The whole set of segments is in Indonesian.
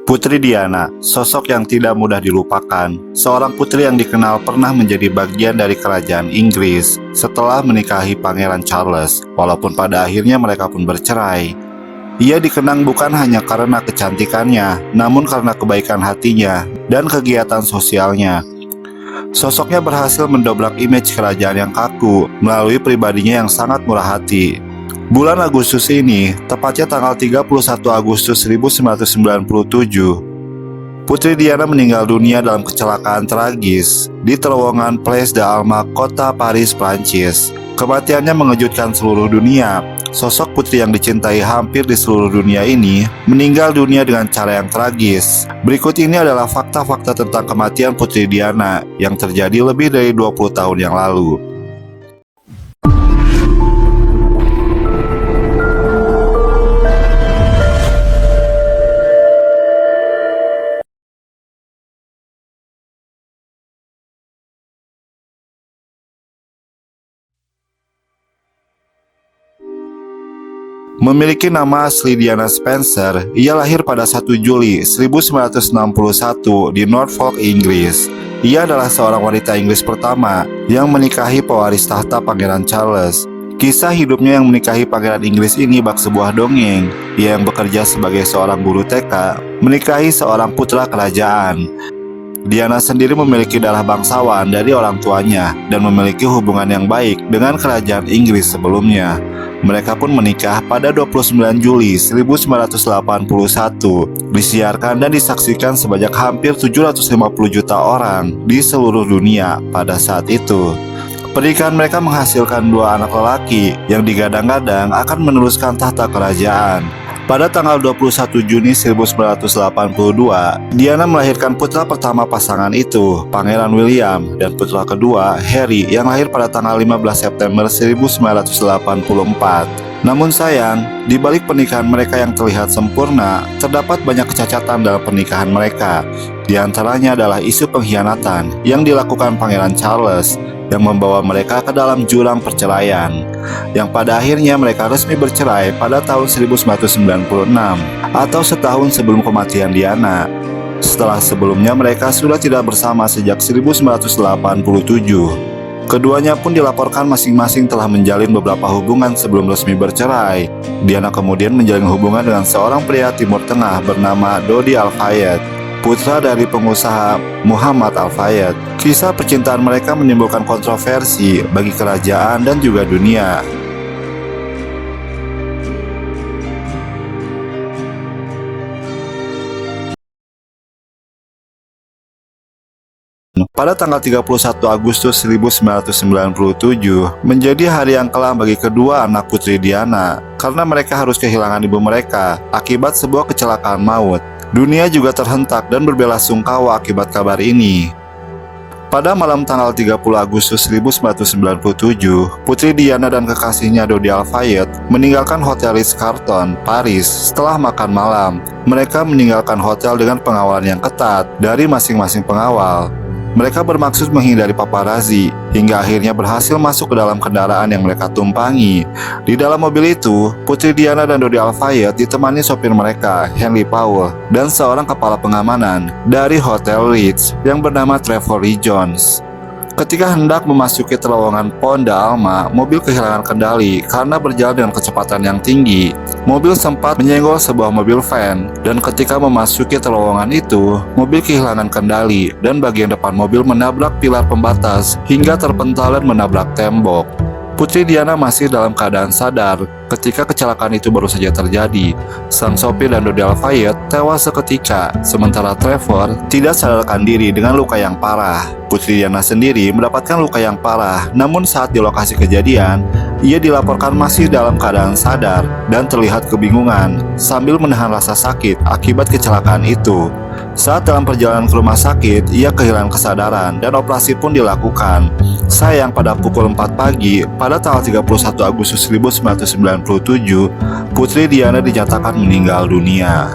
Putri Diana, sosok yang tidak mudah dilupakan. Seorang putri yang dikenal pernah menjadi bagian dari kerajaan Inggris setelah menikahi Pangeran Charles, walaupun pada akhirnya mereka pun bercerai. Ia dikenang bukan hanya karena kecantikannya, namun karena kebaikan hatinya dan kegiatan sosialnya. Sosoknya berhasil mendobrak image kerajaan yang kaku melalui pribadinya yang sangat murah hati. Bulan Agustus ini, tepatnya tanggal 31 Agustus 1997, Putri Diana meninggal dunia dalam kecelakaan tragis di terowongan Place d'Alma, kota Paris, Prancis. Kematiannya mengejutkan seluruh dunia. Sosok putri yang dicintai hampir di seluruh dunia ini meninggal dunia dengan cara yang tragis. Berikut ini adalah fakta-fakta tentang kematian Putri Diana yang terjadi lebih dari 20 tahun yang lalu. Memiliki nama asli Diana Spencer, ia lahir pada 1 Juli 1961 di Norfolk, Inggris. Ia adalah seorang wanita Inggris pertama yang menikahi pewaris tahta Pangeran Charles. Kisah hidupnya yang menikahi Pangeran Inggris ini bak sebuah dongeng. Ia yang bekerja sebagai seorang guru TK, menikahi seorang putra kerajaan. Diana sendiri memiliki darah bangsawan dari orang tuanya dan memiliki hubungan yang baik dengan kerajaan Inggris sebelumnya. Mereka pun menikah pada 29 Juli 1981, disiarkan dan disaksikan sebanyak hampir 750 juta orang di seluruh dunia pada saat itu. Pernikahan mereka menghasilkan 2 anak lelaki yang digadang-gadang akan meneruskan tahta kerajaan. Pada tanggal 21 Juni 1982, Diana melahirkan putra pertama pasangan itu, Pangeran William, dan putra kedua, Harry, yang lahir pada tanggal 15 September 1984. Namun sayang, di balik pernikahan mereka yang terlihat sempurna, terdapat banyak kecacatan dalam pernikahan mereka. Di antaranya adalah isu pengkhianatan yang dilakukan Pangeran Charles, yang membawa mereka ke dalam jurang perceraian, yang pada akhirnya mereka resmi bercerai pada tahun 1996 atau setahun sebelum kematian Diana. Setelah sebelumnya mereka sudah tidak bersama sejak 1987. Keduanya pun dilaporkan masing-masing telah menjalin beberapa hubungan sebelum resmi bercerai. Diana kemudian menjalin hubungan dengan seorang pria Timur Tengah bernama Dodi Al-Fayed, putra dari pengusaha Muhammad Al-Fayed. Kisah percintaan mereka menimbulkan kontroversi bagi kerajaan dan juga dunia. Pada tanggal 31 Agustus 1997 menjadi hari yang kelam bagi kedua anak Putri Diana karena mereka harus kehilangan ibu mereka akibat sebuah kecelakaan maut. Dunia juga terhentak dan berbelasungkawa akibat kabar ini. Pada malam tanggal 30 Agustus 1997, Putri Diana dan kekasihnya Dodi Al-Fayed meninggalkan Hotel Ritz-Carlton, Paris setelah makan malam. Mereka meninggalkan hotel dengan pengawalan yang ketat dari masing-masing pengawal. Mereka bermaksud menghindari paparazzi hingga akhirnya berhasil masuk ke dalam kendaraan yang mereka tumpangi. Di dalam mobil itu, Putri Diana dan Dodi Al-Fayed ditemani sopir mereka, Henry Powell, dan seorang kepala pengamanan dari Hotel Ritz yang bernama Trevor Lee Jones. Ketika hendak memasuki terowongan Pont d'Alma, mobil kehilangan kendali karena berjalan dengan kecepatan yang tinggi. Mobil sempat menyenggol sebuah mobil van, dan ketika memasuki terowongan itu, mobil kehilangan kendali dan bagian depan mobil menabrak pilar pembatas hingga terpental dan menabrak tembok. Putri Diana masih dalam keadaan sadar ketika kecelakaan itu baru saja terjadi. Sang sopir dan Dodi Al-Fayed tewas seketika, sementara Trevor tidak sadarkan diri dengan luka yang parah. Putri Diana sendiri mendapatkan luka yang parah, namun saat di lokasi kejadian, ia dilaporkan masih dalam keadaan sadar dan terlihat kebingungan sambil menahan rasa sakit akibat kecelakaan itu. Saat dalam perjalanan ke rumah sakit, ia kehilangan kesadaran dan operasi pun dilakukan. Sayang pada pukul 4 pagi, pada tanggal 31 Agustus 1997, Putri Diana dinyatakan meninggal dunia.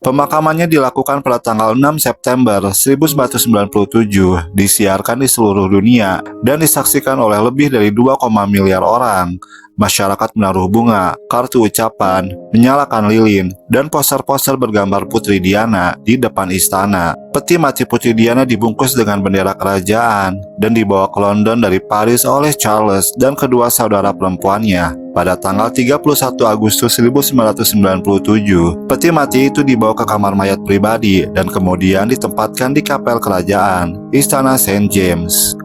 Pemakamannya dilakukan pada tanggal 6 September 1997, disiarkan di seluruh dunia, dan disaksikan oleh lebih dari 2, miliar orang. Masyarakat menaruh bunga, kartu ucapan, menyalakan lilin, dan poster-poster bergambar Putri Diana di depan istana. Peti mati Putri Diana dibungkus dengan bendera kerajaan dan dibawa ke London dari Paris oleh Charles dan kedua saudara perempuannya. Pada tanggal 31 Agustus 1997, peti mati itu dibawa ke kamar mayat pribadi dan kemudian ditempatkan di kapel kerajaan, Istana St. James.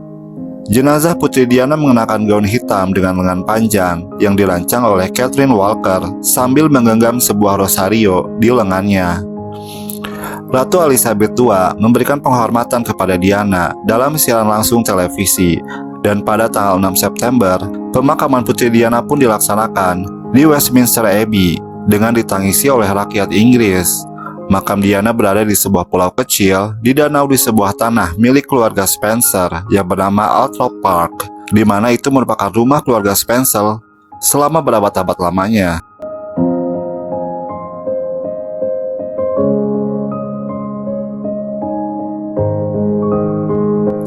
Jenazah Putri Diana mengenakan gaun hitam dengan lengan panjang yang dirancang oleh Catherine Walker sambil menggenggam sebuah rosario di lengannya. Ratu Elizabeth II memberikan penghormatan kepada Diana dalam siaran langsung televisi, dan pada tanggal 6 September, pemakaman Putri Diana pun dilaksanakan di Westminster Abbey dengan ditangisi oleh rakyat Inggris. Makam Diana berada di sebuah pulau kecil di danau di sebuah tanah milik keluarga Spencer yang bernama Althorp Park, di mana itu merupakan rumah keluarga Spencer selama berabad-abad lamanya.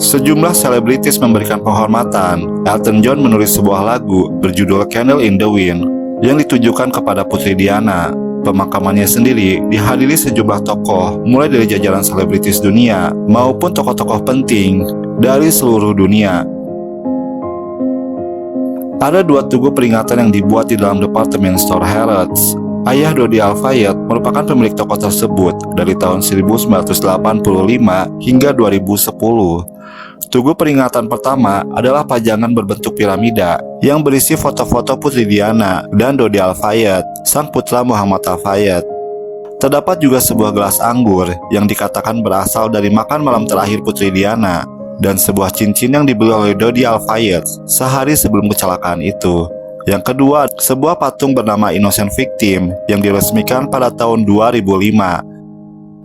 Sejumlah selebritis memberikan penghormatan. Elton John menulis sebuah lagu berjudul Candle in the Wind yang ditujukan kepada Putri Diana. Pemakamannya sendiri dihadiri sejumlah tokoh, mulai dari jajaran selebritis dunia maupun tokoh-tokoh penting dari seluruh dunia. Ada 2 tugu peringatan yang dibuat di dalam departemen store Harrods. Ayah Dodi Al-Fayed merupakan pemilik toko tersebut dari tahun 1985 hingga 2010. Tugu peringatan pertama adalah pajangan berbentuk piramida yang berisi foto-foto Putri Diana dan Dodi Al-Fayed, sang putra Muhammad Al-Fayed. Terdapat juga sebuah gelas anggur yang dikatakan berasal dari makan malam terakhir Putri Diana, dan sebuah cincin yang dibeli oleh Dodi Al-Fayed sehari sebelum kecelakaan itu. Yang kedua, sebuah patung bernama Innocent Victim yang diresmikan pada tahun 2005.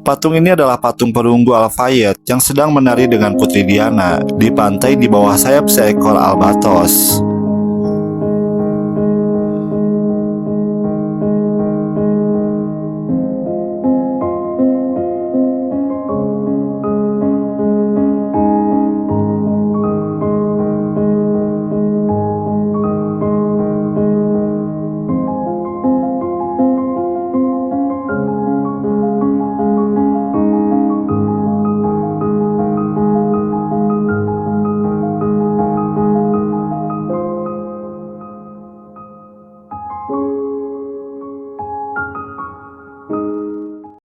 Patung ini adalah patung perunggu Al-Fayed yang sedang menari dengan Putri Diana di pantai di bawah sayap seekor albatros.